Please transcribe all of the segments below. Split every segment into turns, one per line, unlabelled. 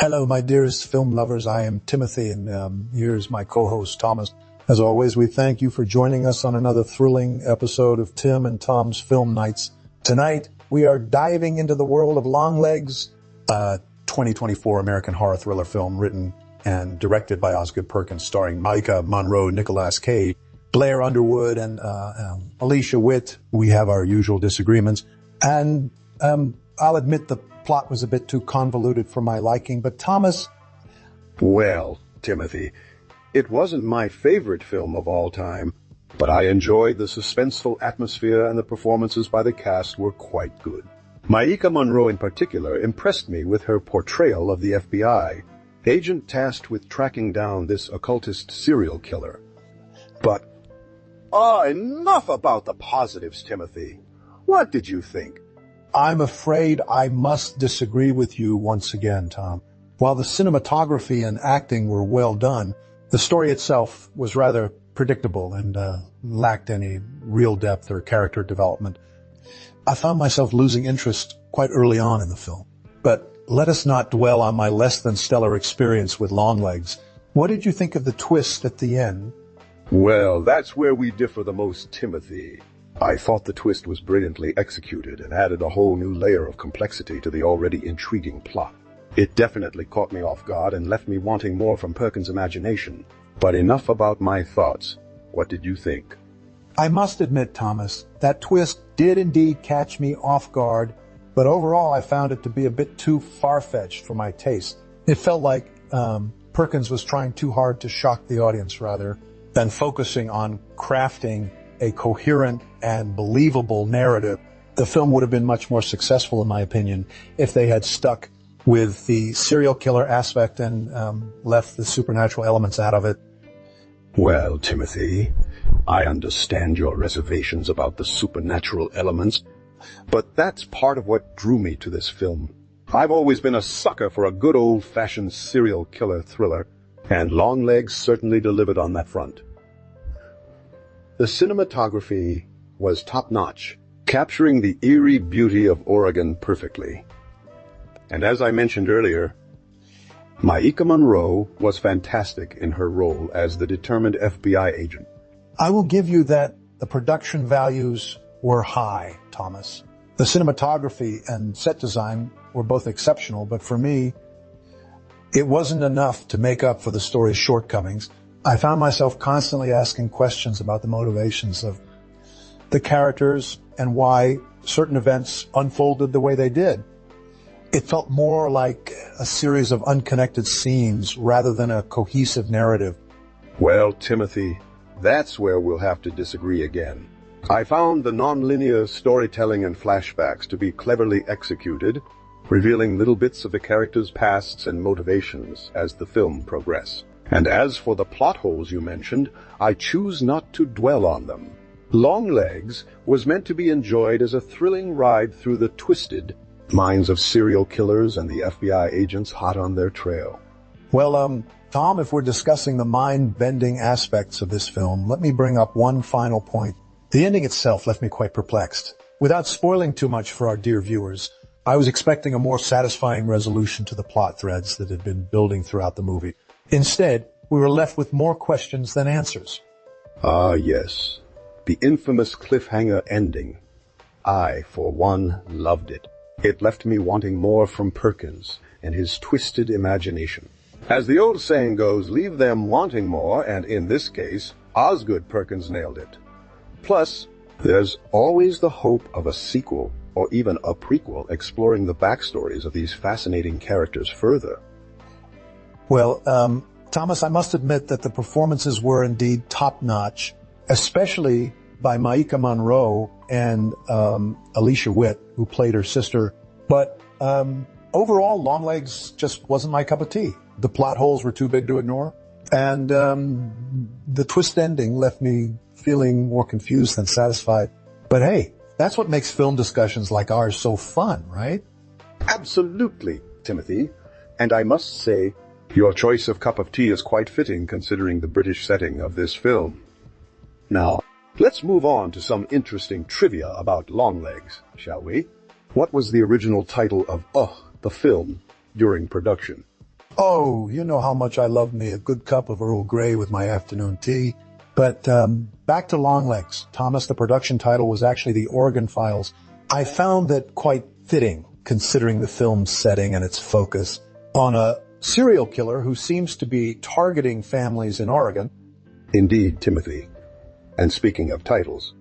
Hello, my dearest film lovers. I am Timothy, and here's my co-host, Thomas. As always, we thank you for joining us on another thrilling episode of Tim and Tom's Film Nights. Tonight, we are diving into the world of Longlegs, a 2024 American horror thriller film written and directed by Osgood Perkins, starring Maika Monroe, Nicolas Cage, Blair Underwood, and Alicia Witt. We have our usual disagreements, and I'll admit the plot was a bit too convoluted for my liking, but Thomas...
Well, Timothy, it wasn't my favorite film of all time, but I enjoyed the suspenseful atmosphere, and the performances by the cast were quite good. Maika Monroe in particular impressed me with her portrayal of the FBI, agent tasked with tracking down this occultist serial killer. But, enough about the positives, Timothy. What did you think?
I'm afraid I must disagree with you once again, Tom. While the cinematography and acting were well done, the story itself was rather predictable and lacked any real depth or character development. I found myself losing interest quite early on in the film. But let us not dwell on my less than stellar experience with Longlegs. What did you think of the twist at the end?
Well, that's where we differ the most, Timothy. I thought the twist was brilliantly executed and added a whole new layer of complexity to the already intriguing plot. It definitely caught me off guard and left me wanting more from Perkins' imagination. But enough about my thoughts. What did you think?
I must admit, Thomas, that twist did indeed catch me off guard, but overall I found it to be a bit too far-fetched for my taste. It felt like Perkins was trying too hard to shock the audience rather than focusing on crafting a coherent and believable narrative. The film would have been much more successful, in my opinion, if they had stuck with the serial killer aspect and left the supernatural elements out of it.
Well, Timothy, I understand your reservations about the supernatural elements, but that's part of what drew me to this film. I've always been a sucker for a good old-fashioned serial killer thriller, and Longlegs certainly delivered on that front. The cinematography was top-notch, capturing the eerie beauty of Oregon perfectly. And as I mentioned earlier, Maika Monroe was fantastic in her role as the determined FBI agent.
I will give you that the production values were high, Thomas. The cinematography and set design were both exceptional, but for me, it wasn't enough to make up for the story's shortcomings. I found myself constantly asking questions about the motivations of the characters and why certain events unfolded the way they did. It felt more like a series of unconnected scenes rather than a cohesive narrative.
Well, Timothy, that's where we'll have to disagree again. I found the non-linear storytelling and flashbacks to be cleverly executed, revealing little bits of the characters' pasts and motivations as the film progressed. And as for the plot holes you mentioned, I choose not to dwell on them. Longlegs was meant to be enjoyed as a thrilling ride through the twisted minds of serial killers and the FBI agents hot on their trail.
Well, Tom, if we're discussing the mind-bending aspects of this film, let me bring up one final point. The ending itself left me quite perplexed. Without spoiling too much for our dear viewers, I was expecting a more satisfying resolution to the plot threads that had been building throughout the movie. Instead, we were left with more questions than answers.
Ah, yes. The infamous cliffhanger ending. I, for one, loved it. It left me wanting more from Perkins and his twisted imagination. As the old saying goes, leave them wanting more, and in this case, Osgood Perkins nailed it. Plus, there's always the hope of a sequel or even a prequel exploring the backstories of these fascinating characters further.
Well, Thomas, I must admit that the performances were indeed top-notch, especially by Maika Monroe and Alicia Witt, who played her sister. But overall, Longlegs just wasn't my cup of tea. The plot holes were too big to ignore, and the twist ending left me feeling more confused than satisfied. But hey, that's what makes film discussions like ours so fun, right?
Absolutely, Timothy. And I must say, your choice of cup of tea is quite fitting considering the British setting of this film. Now, let's move on to some interesting trivia about Longlegs, shall we? What was the original title of the film during production?
Oh, you know how much I love me a good cup of Earl Grey with my afternoon tea. But back to Longlegs. Thomas, the production title was actually The Oregon Files. I found that quite fitting, considering the film's setting and its focus on a serial killer who seems to be targeting families in Oregon.
Indeed, Timothy. And speaking of titles,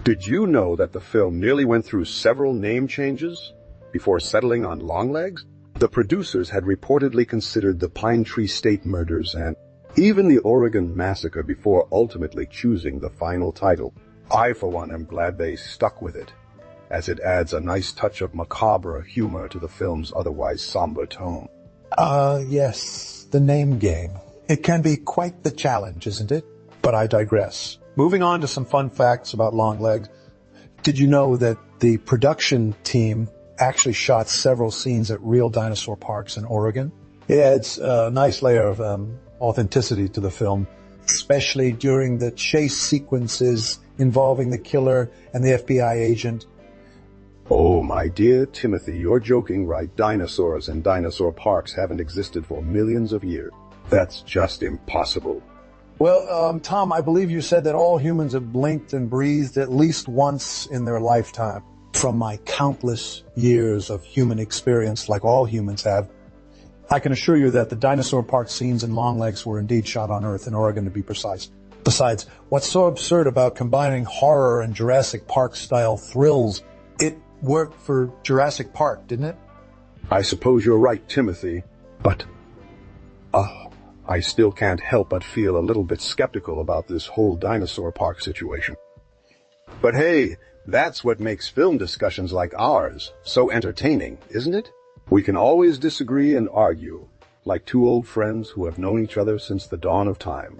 did you know that the film nearly went through several name changes before settling on Longlegs? The producers had reportedly considered the Pine Tree State murders and even the Oregon Massacre before ultimately choosing the final title. I, for one, am glad they stuck with it, as it adds a nice touch of macabre humor to the film's otherwise somber tone.
Yes, the name game. It can be quite the challenge, isn't it? But I digress. Moving on to some fun facts about Longlegs. Did you know that the production team actually shot several scenes at real dinosaur parks in Oregon? It adds a nice layer of authenticity to the film, especially during the chase sequences involving the killer and the FBI agent.
Oh, my dear Timothy, you're joking, right? Dinosaurs and dinosaur parks haven't existed for millions of years. That's just impossible.
Well, Tom, I believe you said that all humans have blinked and breathed at least once in their lifetime. From my countless years of human experience, like all humans have, I can assure you that the dinosaur park scenes in Longlegs were indeed shot on Earth, in Oregon to be precise. Besides, what's so absurd about combining horror and Jurassic Park-style thrills? It worked for Jurassic Park, didn't it?
I suppose you're right, Timothy, but I still can't help but feel a little bit skeptical about this whole dinosaur park situation. But hey, that's what makes film discussions like ours so entertaining, isn't it? We can always disagree and argue, like two old friends who have known each other since the dawn of time.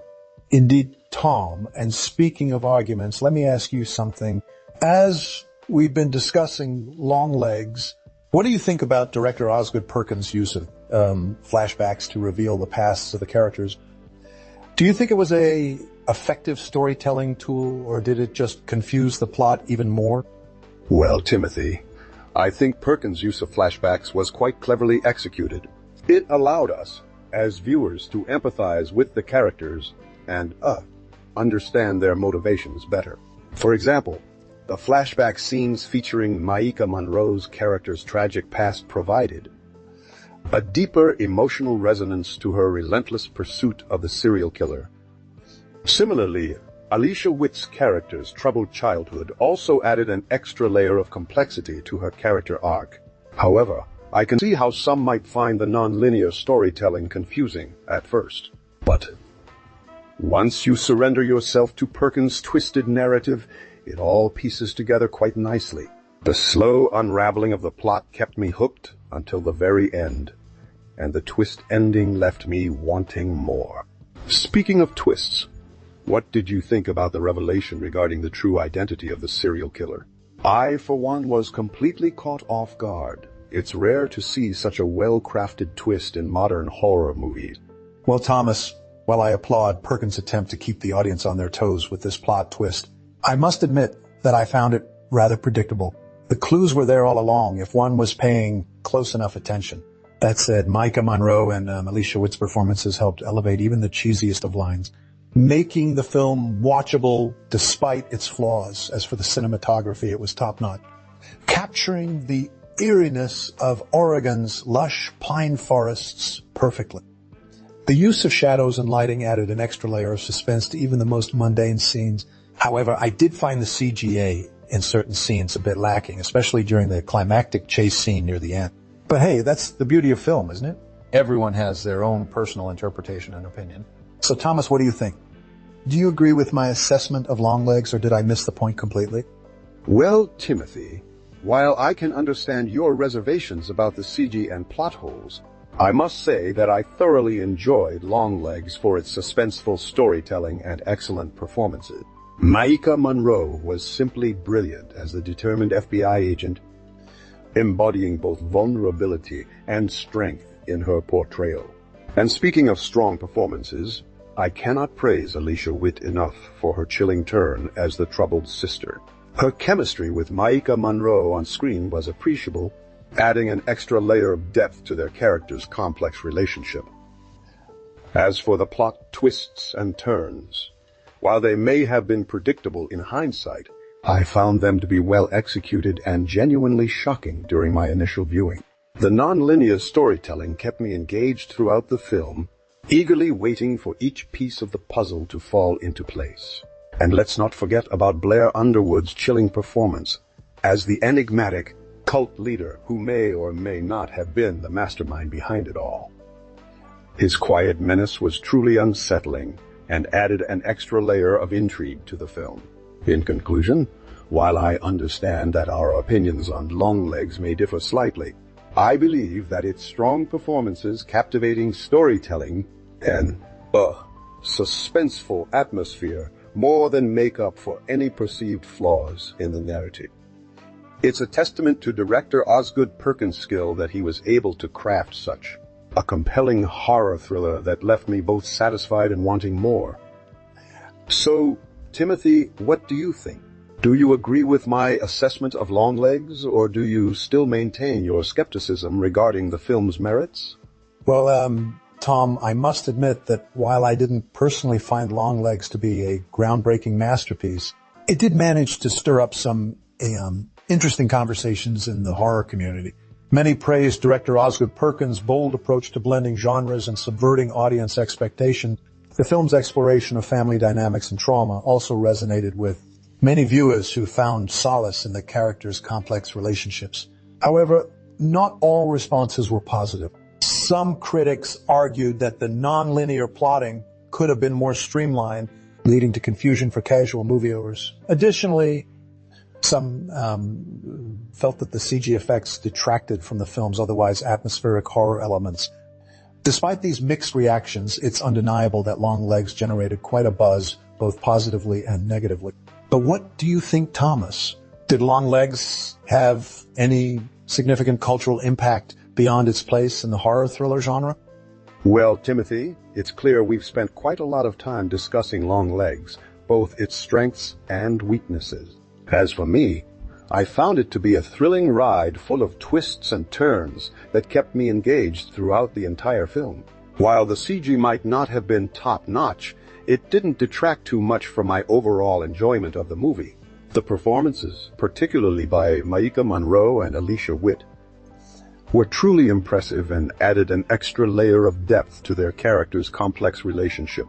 Indeed, Tom, and speaking of arguments, let me ask you something. As we've been discussing Longlegs, what do you think about director Osgood Perkins' use of flashbacks to reveal the pasts of the characters? Do you think it was a effective storytelling tool, or did it just confuse the plot even more?
Well, Timothy, I think Perkins' use of flashbacks was quite cleverly executed. It allowed us, as viewers, to empathize with the characters and understand their motivations better. For example, the flashback scenes featuring Maika Monroe's character's tragic past provided a deeper emotional resonance to her relentless pursuit of the serial killer. Similarly, Alicia Witt's character's troubled childhood also added an extra layer of complexity to her character arc. However, I can see how some might find the non-linear storytelling confusing at first. But once you surrender yourself to Perkins' twisted narrative, it all pieces together quite nicely. The slow unraveling of the plot kept me hooked until the very end, and the twist ending left me wanting more. Speaking of twists, what did you think about the revelation regarding the true identity of the serial killer? I, for one, was completely caught off guard. It's rare to see such a well-crafted twist in modern horror movies.
Well, Thomas, while I applaud Perkins' attempt to keep the audience on their toes with this plot twist, I must admit that I found it rather predictable. The clues were there all along if one was paying close enough attention. That said, Maika Monroe and Alicia Witt's performances helped elevate even the cheesiest of lines, making the film watchable despite its flaws. As for the cinematography, it was top-notch, capturing the eeriness of Oregon's lush pine forests perfectly. The use of shadows and lighting added an extra layer of suspense to even the most mundane scenes. However, I did find the CGA in certain scenes a bit lacking, especially during the climactic chase scene near the end. But hey, that's the beauty of film, isn't it? Everyone has their own personal interpretation and opinion. So Thomas, what do you think? Do you agree with my assessment of Longlegs, or did I miss the point completely?
Well, Timothy, while I can understand your reservations about the CG and plot holes, I must say that I thoroughly enjoyed Longlegs for its suspenseful storytelling and excellent performances. Maika Monroe was simply brilliant as the determined FBI agent, embodying both vulnerability and strength in her portrayal. And speaking of strong performances, I cannot praise Alicia Witt enough for her chilling turn as the troubled sister. Her chemistry with Maika Monroe on screen was appreciable, adding an extra layer of depth to their characters' complex relationship. As for the plot twists and turns, while they may have been predictable in hindsight, I found them to be well executed and genuinely shocking during my initial viewing. The non-linear storytelling kept me engaged throughout the film, eagerly waiting for each piece of the puzzle to fall into place. And let's not forget about Blair Underwood's chilling performance as the enigmatic cult leader who may or may not have been the mastermind behind it all. His quiet menace was truly unsettling and added an extra layer of intrigue to the film. In conclusion, while I understand that our opinions on Longlegs may differ slightly, I believe that its strong performances, captivating storytelling, and suspenseful atmosphere more than make up for any perceived flaws in the narrative. It's a testament to director Osgood Perkins' skill that he was able to craft such a compelling horror thriller that left me both satisfied and wanting more. So, Timothy, what do you think? Do you agree with my assessment of Longlegs, or do you still maintain your skepticism regarding the film's merits?
Well, Tom, I must admit that while I didn't personally find Longlegs to be a groundbreaking masterpiece, it did manage to stir up some interesting conversations in the horror community. Many praised director Osgood Perkins' bold approach to blending genres and subverting audience expectation. The film's exploration of family dynamics and trauma also resonated with many viewers who found solace in the characters' complex relationships. However, not all responses were positive. Some critics argued that the non-linear plotting could have been more streamlined, leading to confusion for casual moviegoers. Additionally, some felt that the CG effects detracted from the film's otherwise atmospheric horror elements. Despite these mixed reactions, it's undeniable that Longlegs generated quite a buzz, both positively and negatively. But what do you think, Thomas? Did Longlegs have any significant cultural impact beyond its place in the horror thriller genre?
Well, Timothy, it's clear we've spent quite a lot of time discussing Longlegs, both its strengths and weaknesses. As for me, I found it to be a thrilling ride full of twists and turns that kept me engaged throughout the entire film. While the CG might not have been top-notch, it didn't detract too much from my overall enjoyment of the movie. The performances, particularly by Maika Monroe and Alicia Witt, were truly impressive and added an extra layer of depth to their characters' complex relationship.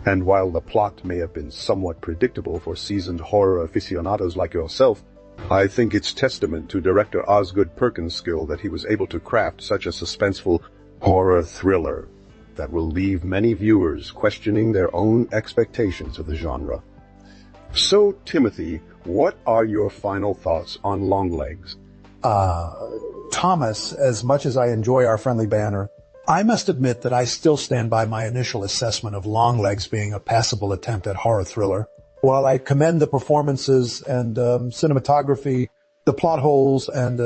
And while the plot may have been somewhat predictable for seasoned horror aficionados like yourself, I think it's testament to director Osgood Perkins' skill that he was able to craft such a suspenseful horror thriller that will leave many viewers questioning their own expectations of the genre. So, Timothy, what are your final thoughts on Longlegs?
Thomas, as much as I enjoy our friendly banter, I must admit that I still stand by my initial assessment of Longlegs being a passable attempt at horror thriller. While I commend the performances and cinematography, the plot holes and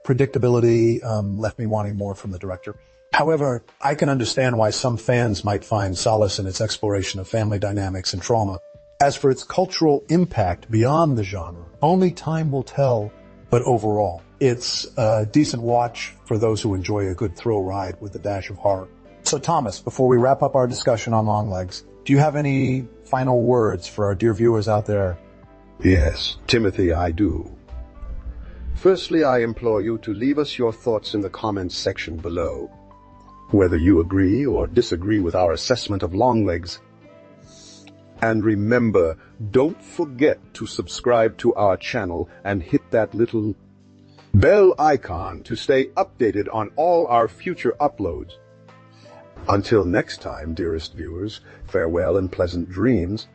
predictability left me wanting more from the director. However, I can understand why some fans might find solace in its exploration of family dynamics and trauma. As for its cultural impact beyond the genre, only time will tell, but overall, it's a decent watch for those who enjoy a good thrill ride with a dash of horror. So Thomas, before we wrap up our discussion on Longlegs, do you have any final words for our dear viewers out there?
Yes, Timothy, I do. Firstly, I implore you to leave us your thoughts in the comments section below, whether you agree or disagree with our assessment of Longlegs. And remember, don't forget to subscribe to our channel and hit that little bell icon to stay updated on all our future uploads. Until next time, dearest viewers, farewell and pleasant dreams.